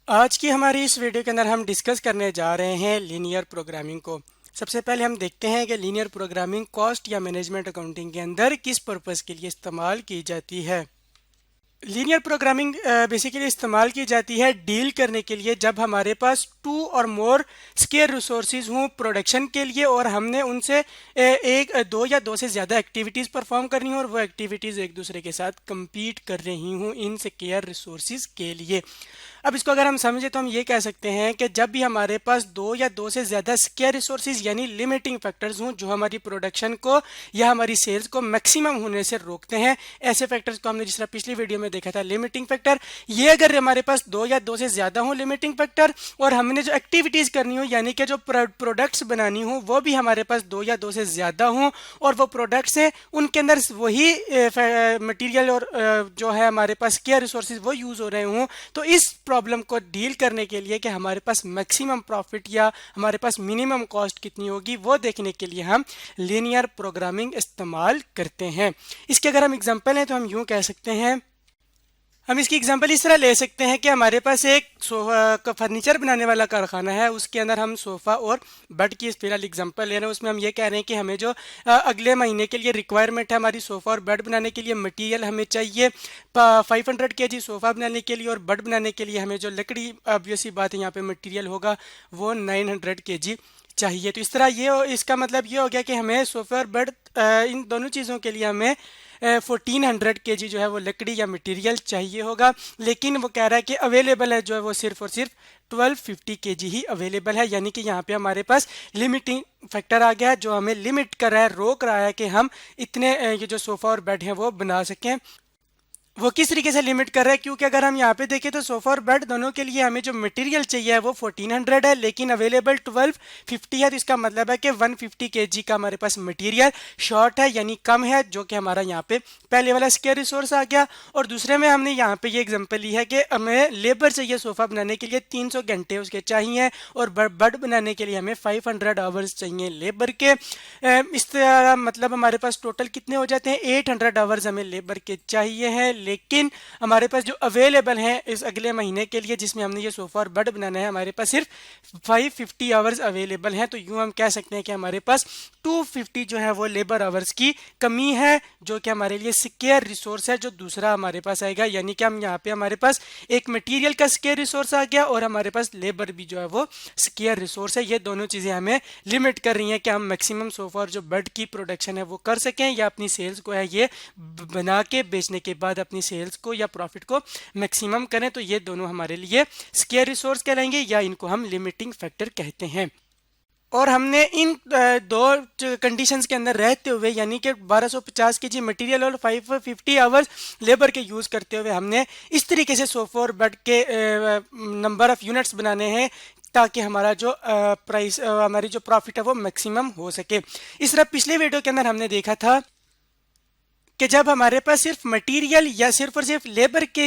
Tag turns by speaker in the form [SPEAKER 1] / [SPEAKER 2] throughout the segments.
[SPEAKER 1] आज की हमारी इस वीडियो के अंदर हम डिस्कस करने जा रहे हैं लीनियर प्रोग्रामिंग को। सबसे पहले हम देखते हैं कि लीनियर प्रोग्रामिंग कॉस्ट या मैनेजमेंट अकाउंटिंग के अंदर किस पर्पस के लिए इस्तेमाल की जाती है। लीनियर प्रोग्रामिंग बेसिकली इस्तेमाल की जाती है डील करने के लिए जब हमारे पास टू और मोर स्केयर रिसोर्सेज हों प्रोडक्शन के लिए और हमने उनसे दो या दो से ज़्यादा एक्टिविटीज़ परफॉर्म करनी हो और वो एक्टिविटीज़ एक दूसरे के साथ compete कर रही हूँ इन स्केयर रिसोर्सेज के लिए। अब इसको अगर हम समझे तो हम ये कह सकते हैं कि जब भी हमारे पास दो या दो से ज़्यादा स्केयर रिसोर्सेज यानी लिमिटिंग फैक्टर्स हों जो हमारी प्रोडक्शन को या हमारी सेल्स को मैक्सिमम होने से रोकते हैं, ऐसे फैक्टर्स को हमने जिस तरह पिछली वीडियो में देखा था लिमिटिंग फैक्टर। ये अगर हमारे पास दो या दो से ज़्यादा हो लिमिटिंग फैक्टर और हमने जो एक्टिविटीज़ करनी हो यानी कि जो प्रोडक्ट्स बनानी हो वो भी हमारे पास दो या दो से ज़्यादा हों और वो प्रोडक्ट्स हैं उनके अंदर वही मटीरियल और जो है हमारे पास स्केयर रिसोर्सेज वो यूज़ हो रहे हों, तो इस प्रॉब्लम को डील करने के लिए कि हमारे पास मैक्सिमम प्रॉफिट या हमारे पास मिनिमम कॉस्ट कितनी होगी वो देखने के लिए हम लीनियर प्रोग्रामिंग इस्तेमाल करते हैं। इसके अगर हम एग्जांपल हैं तो हम यूं कह सकते हैं, हम इसकी एग्जांपल इस तरह ले सकते हैं कि हमारे पास एक फर्नीचर बनाने वाला कारखाना है, उसके अंदर हम सोफ़ा और बेड की फिलहाल एग्जांपल ले रहे हैं। उसमें हम ये कह रहे हैं कि हमें जो अगले महीने के लिए रिक्वायरमेंट है हमारी सोफ़ा और बेड बनाने के लिए मटेरियल हमें चाहिए 500 kg सोफ़ा बनाने के लिए और बेड बनाने के लिए हमें जो लकड़ी ऑब्वियस सी बात है यहाँ पे मटेरियल होगा वो 900 kg चाहिए। तो इस तरह ये इसका मतलब ये हो गया कि हमें सोफ़ा और बेड इन दोनों चीज़ों के लिए हमें 1400 kg जो है वो लकड़ी या मटेरियल चाहिए होगा, लेकिन वो कह रहा है कि अवेलेबल है जो है वो सिर्फ और सिर्फ 1250 kg ही अवेलेबल है। यानी कि यहाँ पे हमारे पास लिमिटिंग फैक्टर आ गया है जो हमें लिमिट कर रहा है, रोक रहा है कि हम इतने ये जो सोफ़ा और बेड हैं वो बना सकें। वो किस तरीके से लिमिट कर रहा है, क्योंकि अगर हम यहाँ पे देखें तो सोफा और बेड दोनों के लिए हमें जो मटेरियल चाहिए है वो 1400 है लेकिन अवेलेबल 1250 है। तो इसका मतलब है कि 150 kg का हमारे पास मटेरियल शॉर्ट है यानी कम है, जो कि हमारा यहाँ पे पहले वाला स्केयर रिसोर्स आ गया। और दूसरे में हमने यहाँ पे ये एग्जांपल ली है कि हमें लेबर चाहिए सोफा बनाने के लिए 300 घंटे उसके चाहिए और बेड बनाने के लिए हमें 500 आवर्स चाहिए लेबर के। इस तरह मतलब हमारे पास टोटल कितने हो जाते हैं 800 आवर्स हमें लेबर के चाहिए हैं, लेकिन हमारे पास जो अवेलेबल हैं इस अगले महीने के लिए जिसमें हमने ये सोफा और बेड बनाना है हमारे पास सिर्फ 550 आवर्स अवेलेबल हैं। तो यूं हम कह सकते हैं कि हमारे पास 250 जो है वो लेबर आवर्स की कमी है, जो कि हमारे लिए स्केयर रिसोर्स है जो दूसरा हमारे पास आएगा। यानी कि हम यहाँ पे हमारे पास एक मटीरियल का स्केयर रिसोर्स आ गया और हमारे पास लेबर भी जो है वो स्केयर रिसोर्स है। ये दोनों चीज़ें हमें लिमिट कर रही हैं कि हम मैक्सिमम सोफा और जो बेड की प्रोडक्शन है वो कर सकें या अपनी सेल्स को है ये बना के बेचने के बाद अपनी सेल्स को या प्रॉफिट को मैक्सिमम करें। तो ये दोनों हमारे लिए स्केयर रिसोर्स कहलाएंगे या इनको हम लिमिटिंग फैक्टर कहते हैं। और हमने इन दो कंडीशंस के अंदर रहते हुए यानी कि 1250 kg मटेरियल और 550 आवर्स लेबर के यूज़ करते हुए हमने इस तरीके से सोफा और बेड के नंबर ऑफ यूनिट्स बनाने हैं ताकि हमारा जो प्राइस हमारी जो प्रॉफिट है वो मैक्सिमम हो सके। इस तरह पिछले वीडियो के अंदर हमने देखा था कि जब हमारे पास सिर्फ मटेरियल या सिर्फ और सिर्फ लेबर की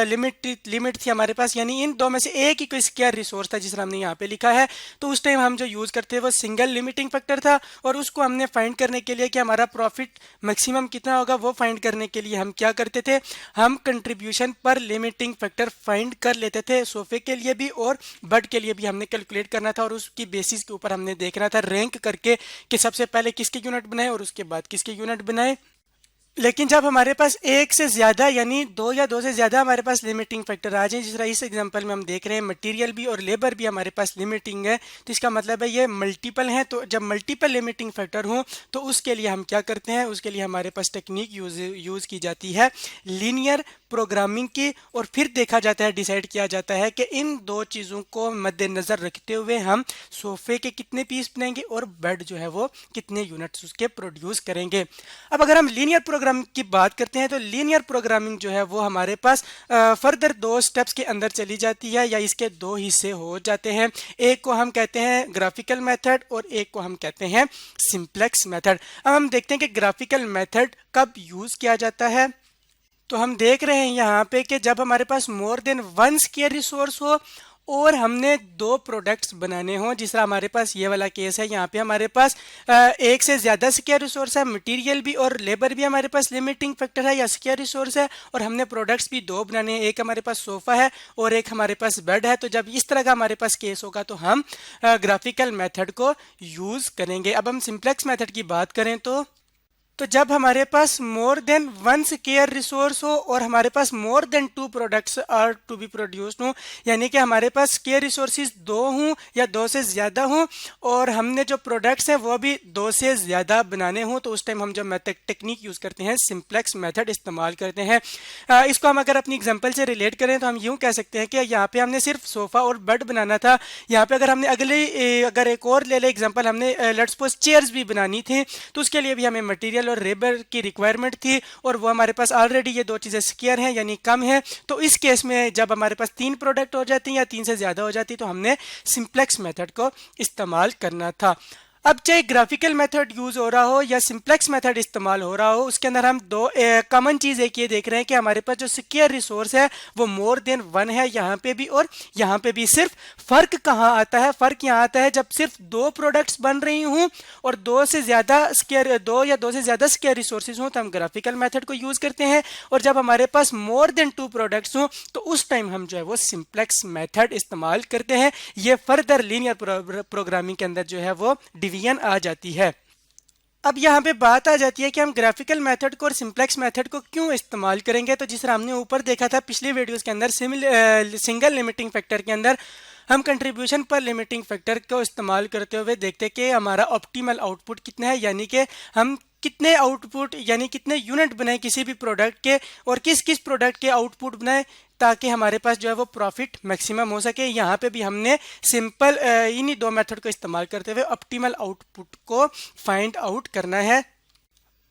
[SPEAKER 1] लिमिट थी हमारे पास, यानी इन दो में से एक ही कोई स्केयर रिसोर्स था जिस हमने यहाँ पे लिखा है, तो उस टाइम हम जो यूज़ करते हैं वो सिंगल लिमिटिंग फैक्टर था और उसको हमने फाइंड करने के लिए कि हमारा प्रॉफिट मैक्सिमम कितना होगा वो फाइंड करने के लिए हम क्या करते थे, हम कंट्रीब्यूशन पर लिमिटिंग फैक्टर फाइंड कर लेते थे। सोफे के लिए भी और बेड के लिए भी हमने कैलकुलेट करना था और उसकी बेसिस के ऊपर हमने देखना था रैंक करके कि सबसे पहले किसके यूनिट बनाए और उसके बाद किसके यूनिट बनाए। लेकिन जब हमारे पास एक से ज़्यादा यानी दो या दो से ज़्यादा हमारे पास लिमिटिंग फैक्टर आ जाए, जिस तरह इस एग्जांपल में हम देख रहे हैं मटेरियल भी और लेबर भी हमारे पास लिमिटिंग है, तो इसका मतलब है ये मल्टीपल हैं। तो जब मल्टीपल लिमिटिंग फैक्टर हों तो उसके लिए हम क्या करते हैं, उसके लिए हमारे पास टेक्निक यूज़ की जाती है लीनियर प्रोग्रामिंग की और फिर देखा जाता है, डिसाइड किया जाता है कि इन दो चीज़ों को मद्देनज़र रखते हुए हम सोफ़े के कितने पीस बनाएंगे और बेड जो है वो कितने यूनिट्स उसके प्रोड्यूस करेंगे। अब अगर हम लीनियर प्रोग्रामिंग की बात करते हैं तो लीनियर प्रोग्रामिंग जो है वो हमारे पास फर्दर दो स्टेप्स के अंदर चली जाती है या इसके दो हिस्से हो जाते हैं। एक को हम कहते हैं ग्राफिकल मेथड और एक को हम कहते हैं सिंप्लेक्स मेथड। अब हम देखते हैं कि ग्राफिकल मेथड कब यूज़ किया जाता है। तो हम देख रहे हैं यहाँ पे कि जब हमारे पास more than one scarce resource हो और हमने दो प्रोडक्ट्स बनाने हों, जिस तरह हमारे पास ये वाला केस है, यहाँ पे हमारे पास एक से ज़्यादा स्केयर रिसोर्स है, मटेरियल भी और लेबर भी हमारे पास लिमिटिंग फैक्टर है या स्केयर रिसोर्स है, और हमने प्रोडक्ट्स भी दो बनाने हैं, एक हमारे पास सोफ़ा है और एक हमारे पास बेड है। तो जब इस तरह का हमारे पास केस होगा तो हम ग्राफिकल मेथड को यूज़ करेंगे। अब हम सिंप्लेक्स मेथड की बात करें तो जब हमारे पास more than one scarce resource हो और हमारे पास more than two products are to be produced हो, यानी कि हमारे पास स्केयर रिसोर्सेज दो हों या दो से ज़्यादा हों और हमने जो प्रोडक्ट्स हैं वो भी दो से ज़्यादा बनाने हों, तो उस टाइम हम जो मेथड टेक्निक यूज़ करते हैं सिंप्लेक्स मेथड इस्तेमाल करते हैं। इसको हम अगर अपनी एग्जांपल से रिलेट करें तो हम यूँ कह सकते हैं कि यहाँ पे हमने सिर्फ सोफ़ा और बेड बनाना था। यहाँ पे अगर हमने अगर एक और ले एग्जाम्पल, हमने लेट्स सपोज चेयर्स भी बनानी थी, तो उसके लिए भी हमें मटीरियल और लेबर की रिक्वायरमेंट थी और वो हमारे पास ऑलरेडी ये दो चीज़ें स्केयर हैं यानी कम है। तो इस केस में जब हमारे पास तीन प्रोडक्ट हो जाती हैं या तीन से ज़्यादा हो जाती तो हमने सिंप्लेक्स मेथड को इस्तेमाल करना था। अब चाहे ग्राफिकल मेथड यूज़ हो रहा हो या सिंप्लेक्स मेथड इस्तेमाल हो रहा हो, उसके अंदर हम दो कॉमन चीज़ एक ये देख रहे हैं कि हमारे पास जो स्केयर रिसोर्स है वो मोर देन वन है यहाँ पे भी और यहाँ पे भी। सिर्फ फ़र्क कहाँ आता है? फ़र्क यहाँ आता है जब सिर्फ दो प्रोडक्ट्स बन रही हूँ और दो या दो से ज़्यादा स्केयर रिसोर्सेज हों तो हम ग्राफिकल मेथड को यूज़ करते हैं, और जब हमारे पास मोर देन टू प्रोडक्ट्स हों तो उस टाइम हम जो है वो सिंप्लेक्स मेथड इस्तेमाल करते हैं। ये फर्दर लीनियर प्रोग्रामिंग के अंदर जो है वो आ जाती है। अब यहाँ पे बात आ जाती है कि हम ग्राफिकल मेथड को और सिंप्लेक्स मेथड को क्यों इस्तेमाल करेंगे। तो जिस तरह हमने ऊपर देखा था पिछली वीडियोस के अंदर, सिंगल लिमिटिंग फैक्टर के अंदर हम कंट्रीब्यूशन पर लिमिटिंग फैक्टर को इस्तेमाल करते हुए देखते कि हमारा ऑप्टिमल आउटपुट कितना है, यानी कि हम कितने आउटपुट यानी कितने यूनिट बनाए किसी भी प्रोडक्ट के और किस किस प्रोडक्ट के आउटपुट बनाए ताकि हमारे पास जो है वो प्रॉफिट मैक्सिमम हो सके। यहाँ पे भी हमने सिंपल इन्हीं दो मेथड को इस्तेमाल करते हुए ऑप्टिमल आउटपुट को फाइंड आउट करना है।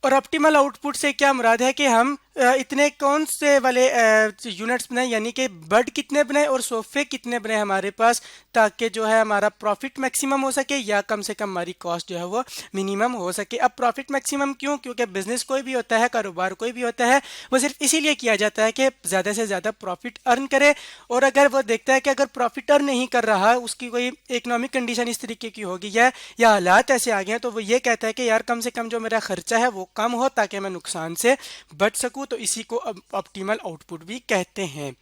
[SPEAKER 1] और ऑप्टिमल आउटपुट से क्या मुराद है कि हम इतने कौन से वाले यूनिट्स बनाए, यानी कि बेड कितने बनाए और सोफे कितने बनाए हमारे पास, ताकि जो है हमारा प्रॉफिट मैक्सिमम हो सके या कम से कम हमारी कॉस्ट जो है वो मिनिमम हो सके। अब प्रॉफिट मैक्सिमम क्यों? क्योंकि बिजनेस कोई भी होता है, कारोबार कोई भी होता है, वो सिर्फ इसीलिए किया जाता है कि ज़्यादा से ज़्यादा प्रॉफिट अर्न करे। और अगर वो देखता है कि अगर प्रॉफिट अर्न नहीं कर रहा, उसकी कोई इकोनॉमिक कंडीशन इस तरीके की हो गई है या हालात ऐसे आ गए हैं, तो वो ये कहता है कि यार कम से कम जो मेरा खर्चा है वो कम हो ताकि मैं नुकसान से बच सकूं, तो इसी को ऑप्टिमल आउटपुट भी कहते हैं।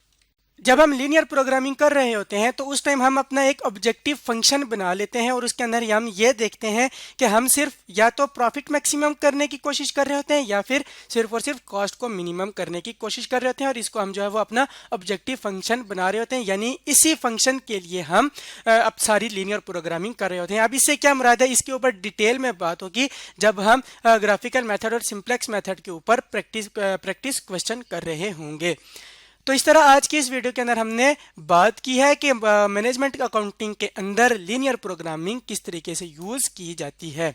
[SPEAKER 1] जब हम लीनियर प्रोग्रामिंग कर रहे होते हैं तो उस टाइम हम अपना एक ऑब्जेक्टिव फंक्शन बना लेते हैं और उसके अंदर हम ये देखते हैं कि हम सिर्फ या तो प्रॉफिट मैक्सिमम करने की कोशिश कर रहे होते हैं या फिर सिर्फ और सिर्फ कॉस्ट को मिनिमम करने की कोशिश कर रहे होते हैं, और इसको हम जो है वो अपना ऑब्जेक्टिव फंक्शन बना रहे होते हैं। यानी इसी फंक्शन के लिए हम अब सारी लीनियर प्रोग्रामिंग कर रहे होते हैं। अब इससे क्या मुराद है, इसके ऊपर डिटेल में बात होगी जब हम ग्राफिकल मेथड और सिंप्लेक्स मेथड के ऊपर प्रैक्टिस क्वेश्चन कर रहे होंगे। तो इस तरह आज की इस वीडियो के अंदर हमने बात की है कि मैनेजमेंट अकाउंटिंग के अंदर लीनियर प्रोग्रामिंग किस तरीके से यूज़ की जाती है।